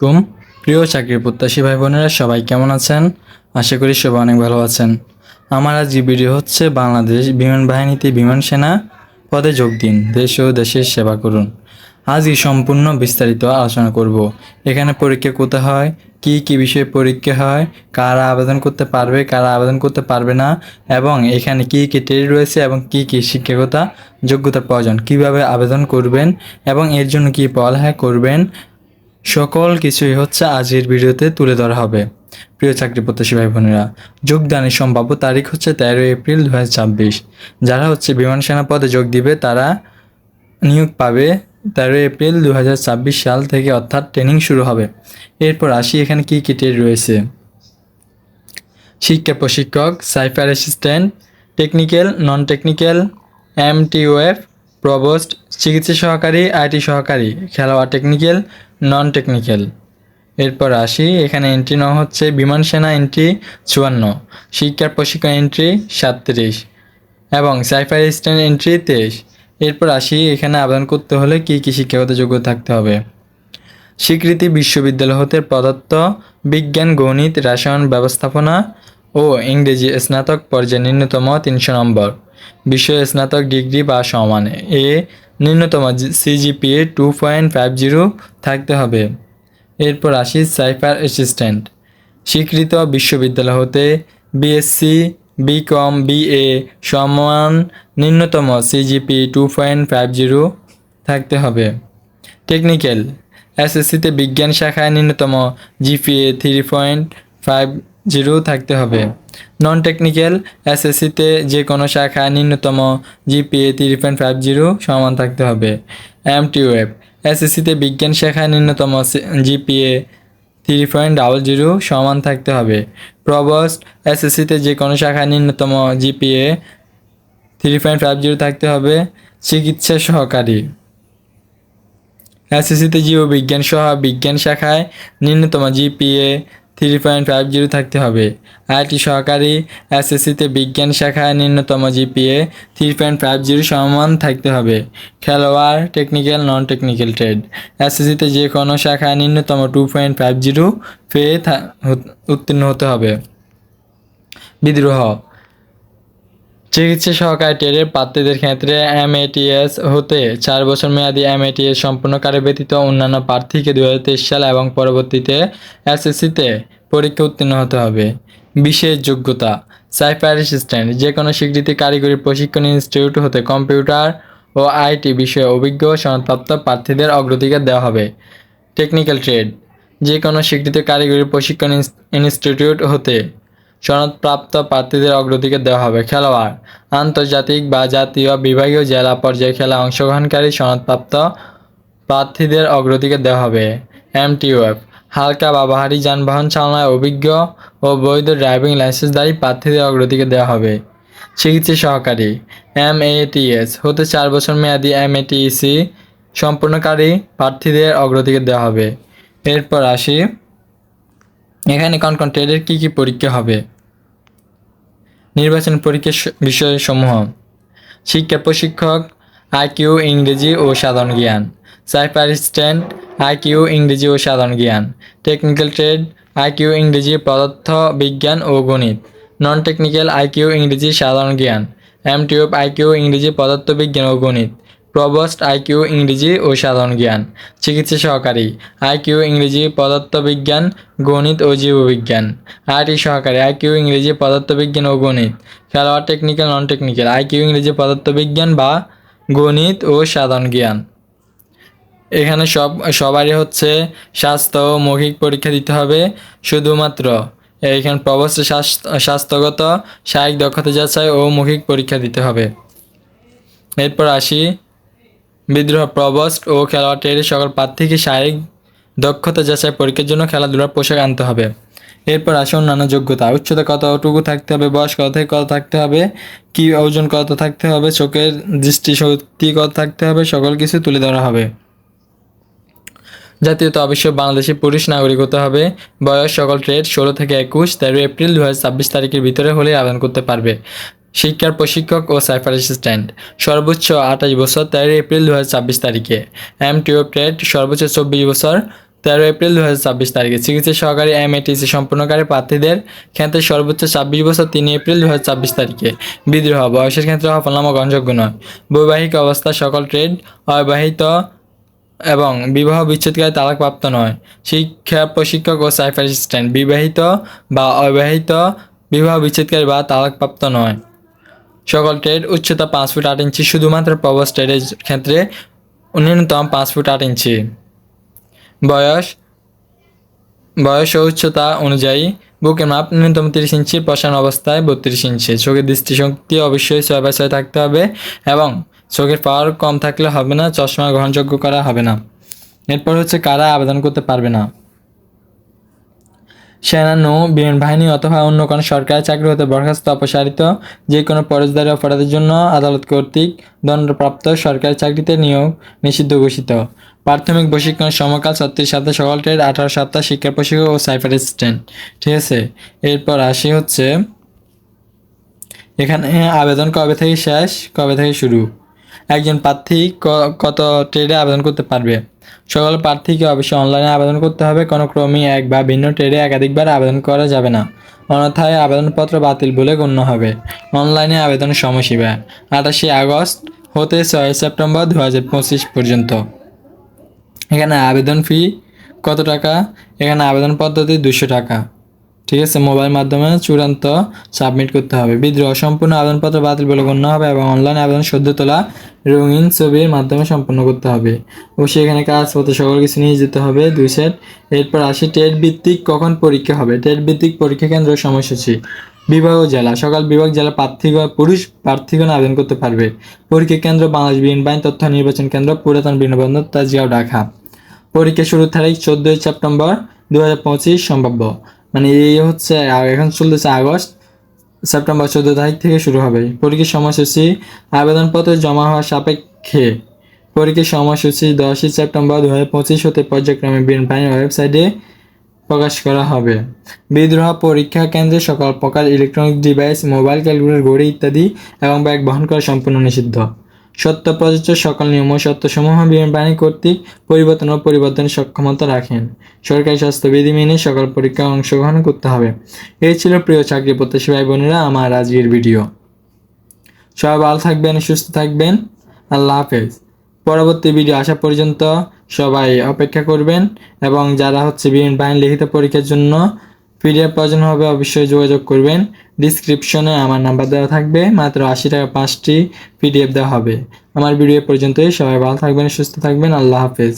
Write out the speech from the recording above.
কুম প্রিয় চাকরি প্রত্যাশী ভাই বোনেরা সবাই কেমন আছেন? আশা করি সবাই অনেক ভালো আছেন। আমার আজ ভিডিও হচ্ছে বাংলাদেশ বিমান বাহিনীতে বিমান সেনা পদে যোগ দিন, দেশ ও দেশের সেবা করুন। আজ এই সম্পূর্ণ বিস্তারিত আলোচনা করব। এখানে পরীক্ষা কোথায় হয়, কি বিষয়ে পরীক্ষা হয়, কারা আবেদন করতে পারবে, কারা আবেদন করতে পারবে না, এবং এখানে কি ট্রেড রয়েছে এবং কি শিক্ষাগত যোগ্যতার প্রয়োজন, কিভাবে আবেদন করবেন এবং এর জন্য কি পড়ালেখা করবেন, সকল কিছুই হচ্ছে আজকের ভিডিওতে তুলে ধরা হবে। প্রিয় চাকরি প্রত্যাশী ভাই বোনেরা, যোগদানের সম্ভাব্য তারিখ হচ্ছে 13 এপ্রিল 2026। যারা হচ্ছে বিমান সেনা পদে যোগ দিবে তারা নিয়োগ পাবে 13 এপ্রিল 2026 সাল থেকে, অর্থাৎ ট্রেনিং শুরু হবে। এরপর আসি এখানে কি ট্রেড রয়েছে। শিক্ষা প্রশিক্ষক, cipher assistant, technical, non technical, MTOF, provost, চিকিৎসা সহকারী, IT সহকারী, খেলোয়াড় টেকনিক্যাল, নন টেকনিক্যাল। এরপর আসি এখানে এন্ট্রি নেওয়া হচ্ছে বিমান সেনা এন্ট্রি 54, শিক্ষার প্রশিক্ষণ এন্ট্রি 37 এবং সাইফার অ্যাসিস্ট্যান্ট এন্ট্রি 23। এরপর আসি এখানে আবেদন করতে হলে কি শিক্ষাগত যোগ্যতা থাকতে হবে। স্বীকৃতি বিশ্ববিদ্যালয় হতে পদার্থ বিজ্ঞান, গণিত, রসায়ন ব্যবস্থাপনা ও ইংরেজি স্নাতক পর্যায়ে ন্যূনতম 300 নম্বর, বিষয়ে স্নাতক ডিগ্রি বা সমান, ন্যূনতম CGPA 2.50 থাকতে হবে। এরপর আসি সাইফার অ্যাসিস্ট্যান্ট। স্বীকৃত বিশ্ববিদ্যালয় হতে BSc, BCom, BA সমান ন্যূনতম CGPA 2.50 থাকতে হবে। টেকনিক্যাল, SSCতে বিজ্ঞান শাখায় ন্যূনতম GPA 3.50 থাকতে হবে। নন টেকনিক্যাল, SSCতে যে কোনো শাখায় ন্যূনতম GPA 3.50 সমান থাকতে হবে। MTOF, SSCতে বিজ্ঞান শাখায় ন্যূনতম GPA 3.00 সমান থাকতে হবে। প্রভোস্ট, SSCতে যে কোনো শাখায় ন্যূনতম GPA 3.50 থাকতে হবে। চিকিৎসা সহকারী, SSCতে জীববিজ্ঞান সহ বিজ্ঞান শাখায় ন্যূনতম GPA 3.50 থাকতে হবে। IT সহকারী, SSCতে বিজ্ঞান শাখায় ন্যূনতম GPA 3.50 সমান থাকতে হবে। খেলোয়াড় টেকনিক্যাল, নন টেকনিক্যাল ট্রেড, SSCতে যে কোনো শাখায় ন্যূনতম 2.50 পেয়ে উত্তীর্ণ হতে হবে। বিদ্রোহ, চিকিৎসা সহকারী ট্রেডের প্রার্থীদের ক্ষেত্রে MATS হতে 4 বছর মেয়াদী MATS সম্পূর্ণকারী ব্যতীত অন্যান্য প্রার্থীকে 2023 সাল এবং পরবর্তীতে SSCতে পরীক্ষা উত্তীর্ণ হতে হবে। বিশেষ যোগ্যতা, সাইফার অ্যাসিস্ট্যান্ট যে কোনো স্বীকৃতি কারিগরি প্রশিক্ষণ ইনস্টিটিউট হতে কম্পিউটার ও IT বিষয়ে অভিজ্ঞ সনদপ্রাপ্ত প্রার্থীদের অগ্রাধিকার দেওয়া হবে। টেকনিক্যাল ট্রেড যে কোনো স্বীকৃত কারিগরি প্রশিক্ষণ ইনস্টিটিউট হতে সনদপ্রাপ্ত প্রার্থীদের অগ্রাধিকার দেওয়া হবে। খেলোয়াড়, আন্তর্জাতিক বা জাতীয়, বিভাগীয়, জেলা পর্যায়ে খেলায় অংশগ্রহণকারী সনদপ্রাপ্ত প্রার্থীদের অগ্রাধিকার দেওয়া হবে। MTOF হালকা বা ভারী যানবাহন চালনায় অভিজ্ঞ ও বৈধ ড্রাইভিং লাইসেন্সধারী প্রার্থীদের অগ্রাধিকার দেওয়া হবে। চিকিৎসা সহকারী MATS হতে 4 বছর মেয়াদী MATC সম্পূর্ণকারী প্রার্থীদের অগ্রাধিকার দেওয়া হবে। এরপর আসি এখানে কোন ট্রেডের কি পরীক্ষা হবে। নির্বাচন পরীক্ষার বিষয়সমূহ: শিক্ষা প্রশিক্ষক IQ ইংরেজি ও সাধারণ জ্ঞান, সাইফার অ্যাসিস্ট্যান্ট IQ ইংরেজি ও সাধারণ জ্ঞান, টেকনিক্যাল ট্রেড IQ ইংরেজি, পদার্থ বিজ্ঞান ও গণিত, নন টেকনিক্যাল IQ ইংরেজি, সাধারণ জ্ঞান, MTOF IQ ইংরেজি, পদার্থ বিজ্ঞান ও গণিত, প্রভোস্ট IQ ইংরেজি ও সাধারণ জ্ঞান, চিকিৎসা সহকারী IQ ইংরেজি, পদার্থ বিজ্ঞান, গণিত ও জীববিজ্ঞান, IT সহকারী IQ ইংরেজি, পদার্থ বিজ্ঞান ও গণিত, খেলোয়াড় টেকনিক্যাল, নন টেকনিক্যাল IQ ইংরেজি, পদার্থ বিজ্ঞান বা গণিত ও সাধারণ জ্ঞান। এখানে সবারই হচ্ছে স্বাস্থ্য ও মৌখিক পরীক্ষা দিতে হবে। শুধুমাত্র এখানে প্রভোস্ট স্বাস্থ্যগত, শারীরিক দক্ষতা যাচাই ও মৌখিক পরীক্ষা দিতে হবে। এরপর আসি বিদ্রোহ, প্রভোস্ট ও খেলোয়াড় ট্রেডের সকল প্রার্থীকে শারীরিক দক্ষতা যাচাই পরীক্ষার জন্য খেলাধুলার পোশাক আনতে হবে। এরপর আসে অন্যান্য যোগ্যতা: উচ্চতা কতটুকু থাকতে হবে, বয়স কত থেকে কত থাকতে হবে, কি ওজন কত থাকতে হবে, চোখের দৃষ্টিশক্তি কত থাকতে হবে, সকল কিছু তুলে ধরা হবে। জাতীয়তা অবশ্যই বাংলাদেশি পুরুষ নাগরিক হতে হবে। বয়স সকল ট্রেড 16 থেকে 21, 13 এপ্রিল 2026 তারিখের ভিতরে হলে আবেদন করতে পারবে। শিক্ষার প্রশিক্ষক ও সাইফার অ্যাসিস্ট্যান্ট সর্বোচ্চ 28 বছর, 13 এপ্রিল 2026 তারিখে। MTOF ট্রেড সর্বোচ্চ 24 বছর, 13 এপ্রিল 2024 তারিখে চিকিৎসা সহকারী MATC সম্পূর্ণকারী প্রার্থীদের ক্ষেত্রে সর্বোচ্চ 26 বছর 3 এপ্রিল 2024 তারিখে। বিদ্রোহ বয়সের ক্ষেত্রে হলফনামা গ্রহণযোগ্য নয়। বৈবাহিক অবস্থা সকল ট্রেড অবিবাহিত এবং বিবাহ বিচ্ছেদকারী তালাকপ্রাপ্ত নয়। শিক্ষা প্রশিক্ষক ও সাইফ অ্যাসিস্ট্যান্ট বিবাহিত বা অবিবাহিত, বিবাহ বিচ্ছেদকারী বা তালাকপ্রাপ্ত নয়। সকল ট্রেড উচ্চতা 5 ফুট 8 ইঞ্চি, শুধুমাত্র প্রবোস্ট ট্রেডের ক্ষেত্রে ন্যূনতম 5 ফুট 8 ইঞ্চি। বয়স ও উচ্চতা অনুযায়ী বুকের মাপ ন্যূনতম 30 ইঞ্চি, প্রসারণ অবস্থায় 32 ইঞ্চি। চোখের দৃষ্টিশক্তি অবশ্যই 6/6 থাকতে হবে এবং চোখের পাওয়ার কম থাকলে হবে না, চশমা গ্রহণযোগ্য করা হবে না। এরপর হচ্ছে কারা আবেদন করতে পারবে না। সেনা, নৌ, বিমান বাহিনী অথবা অন্য কোনো সরকারি চাকরি হতে বরখাস্ত, অপসারিত, যে কোনো ফৌজদারি অপরাধের জন্য আদালত কর্তৃক দণ্ডপ্রাপ্ত সরকারি চাকরিতে নিয়োগ নিষিদ্ধ ঘোষিত। প্রাথমিক প্রশিক্ষণের সময়কাল 36 সপ্তাহ, সকল ট্রেড 18 সপ্তাহ, শিক্ষা প্রশিক্ষক ও সাইফ অ্যাসিস্ট্যান্ট। ঠিক আছে, এরপর আসি হচ্ছে এখানে আবেদন কবে থেকে শেষ, কবে থেকে শুরু। একজন প্রার্থী কত ট্রেডে আবেদন করতে পারবে। সকল প্রার্থীকে অবশ্যই অনলাইনে আবেদন করতে হবে। কোনো ক্রমেই এক বা ভিন্ন ট্রেডে একাধিকবার আবেদন করা যাবে না, অন্যথায় আবেদনপত্র বাতিল বলে গণ্য হবে। অনলাইনে আবেদনের সময়সীমা 28 আগস্ট হতে 6 সেপ্টেম্বর 2025 পর্যন্ত। এখানে আবেদন ফি কত টাকা, এখানে আবেদন পদ্ধতি 200 টাকা। ঠিক আছে, মোবাইল মাধ্যমে চূড়ান্ত সাবমিট করতে হবে। বিদ্রোহ সম্পূর্ণ আবেদনপত্র বাতিল বলে গণ্য হবে এবং অনলাইন আবেদন সদ্য তোলা রঙিন ছবির মাধ্যমে সম্পন্ন করতে হবে। অবশ্যই এখানে কাগজপত্র সকল কিছু নিয়ে যেতে হবে 2 সেট। এরপর আসি ট্রেড ভিত্তিক কখন পরীক্ষা হবে। ট্রেড ভিত্তিক পরীক্ষা কেন্দ্র সময়সূচি। বিভাগ ও জেলা, সকল বিভাগ জেলা পুরুষ প্রার্থীগণ আবেদন করতে পারবে। পরীক্ষা কেন্দ্র বাংলাদেশ বিমান বাহিনী তথ্য নির্বাচন কেন্দ্র, পুরাতন বিমানবন্দর তাজিয়াও, ঢাকা। পরীক্ষা শুরুর তারিখ 14 সেপ্টেম্বর 2025 সম্ভাব্য, মানে এই হচ্ছে এখন চলতেছে আগস্ট, সেপ্টেম্বর 14 তারিখ থেকে শুরু হবে। পরীক্ষার সময়সূচি আবেদনপত্র জমা হওয়ার সাপেক্ষে পরীক্ষার সময়সূচি 10 সেপ্টেম্বর 2025 হতে পর্যায়ক্রমে বিমান বাহিনীর ওয়েবসাইটে প্রকাশ করা হবে। বিদ্রোহ পরীক্ষা কেন্দ্রে সকল প্রকার ইলেকট্রনিক ডিভাইস, মোবাইল, ক্যালকুলেটর, ঘড়ি ইত্যাদি এবং ব্যাগ বহন করা সম্পূর্ণ নিষিদ্ধ। সত্য প্রযোজ্য সকল নিয়ম ও সত্যসমূহ বিমান বাহিনী কর্তৃক পরিবর্তনের সক্ষমতা রাখেন। সরকারি স্বাস্থ্যবিধি মেনে সকল পরীক্ষায় অংশগ্রহণ করতে হবে। এই ছিল প্রিয় চাকরি প্রত্যাশী ভাই বোনেরা আমার আজকের ভিডিও। সবাই ভালো থাকবেন, সুস্থ থাকবেন। আল্লাহ হাফেজ। পরবর্তী ভিডিও আসা পর্যন্ত সবাই অপেক্ষা করবেন এবং যারা হচ্ছে বিমান বাহিনী লিখিত পরীক্ষার জন্য PDF প্রয়োজন হবে অবশ্যই যোগাযোগ করবেন। ডিসক্রিপশনে আমার নাম্বার দেওয়া থাকবে, মাত্র 80 টাকা 5টি PDF দেওয়া হবে। আমার ভিডিও পর্যন্তই, সবাই ভালো থাকবেন, সুস্থ থাকবেন। আল্লাহ হাফেজ।